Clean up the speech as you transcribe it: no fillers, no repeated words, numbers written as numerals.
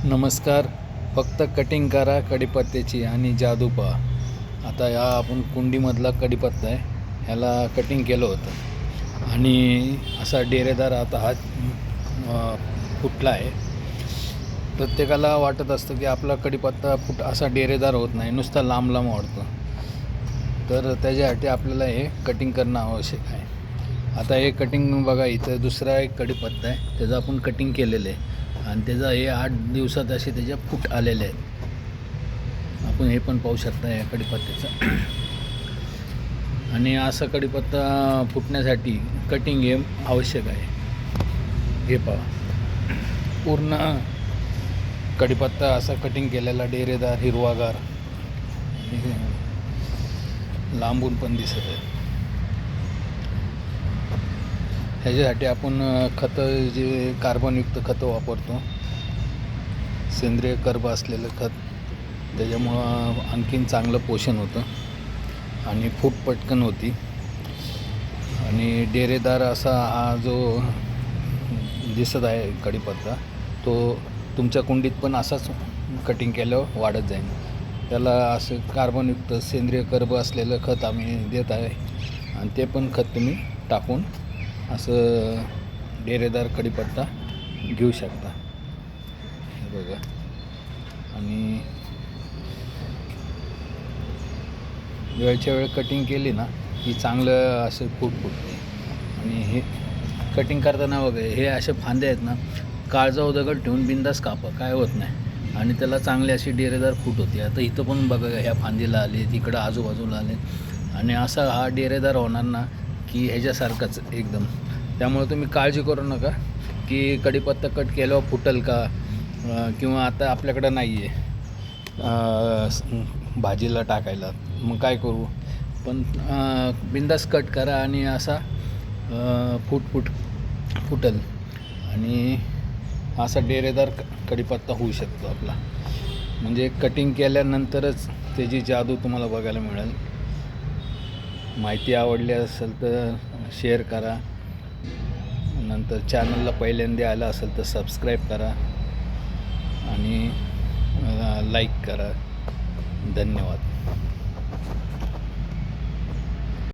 नमस्कार. फक्त कटिंग करा कढीपत्त्याची आणि जादू पहा. आता या आपण कुंडीमधला कढीपत्ता आहे, ह्याला कटिंग केलं होतं आणि असा डेरेदार आता हा फुटला आहे. प्रत्येकाला वाटत असतं की आपला कढीपत्ता असा डेरेदार होत नाही, नुसता लांब लांब वाढतो. तर त्याच्यासाठी आपल्याला हे कटिंग करणं आवश्यक आहे. आता हे कटिंग बघा, इथं दुसरा एक कढीपत्ता आहे, त्याचं आपण कटिंग केलेलं आहे आणि त्याचा हे 8 दिवसात असे त्याच्या फूट आलेले आहेत. आपण हे पण पाहू शकता या कढीपत्त्याचं. आणि असा कढीपत्ता फुटण्यासाठी कटिंग हे आवश्यक आहे. हे पहा, पूर्ण कढीपत्ता असा कटिंग केलेला, डेरेदार, हिरवागार, लांबून पण दिसत आहे. ह्याच्यासाठी आपण खतं, जे कार्बनयुक्त खतं वापरतो, सेंद्रिय कर्ब असलेलं खत, त्याच्यामुळं आणखीन चांगलं पोषण होतं आणि फूट पटकन होती. आणि डेरेदार असा हा जो दिसत आहे कढीपत्ता, तो तुमच्या कुंडीत पण असाच कटिंग केल्यावर वाढत जाईल. त्याला असं कार्बनयुक्त सेंद्रिय कर्ब असलेलं खत आम्ही देत आहे आणि ते पण खत तुम्ही टाकून असं डेरेदार कढीपत्ता घेऊ शकता. हे बघा. आणि वेळच्या वेळ कटिंग केली ना की चांगलं असं फुटते. आणि हे कटिंग करताना बघा, हे असे फांदे आहेत ना, काळजावर दगड ठेवून बिंदास कापा, काय होत नाही. आणि त्याला चांगली अशी डेरेदार फूट होते. आता इथं पण बघा, ह्या फांदीला आले, तिकडं आजूबाजूला आले. आणि असा हा डेरेदार होणार ना की ह्याच्यासारखाच एकदम. त्यामुळे तुम्ही काळजी करू नका की कढीपत्ता कट केल्यावर फुटल का, किंवा आता आपल्याकडं नाही आहे भाजीला टाकायला, मग काय करू. पण बिंदास कट करा आणि असा फुटल आणि असा डेरेदार कढीपत्ता होऊ शकतो आपला. म्हणजे कटिंग केल्यानंतरच त्याची जादू तुम्हाला बघायला मिळेल. माहिती आवडली असेल तर शेअर करा. नंतर चॅनलला पहिल्यांदा आलं असेल तर सबस्क्राईब करा आणि लाईक करा. धन्यवाद.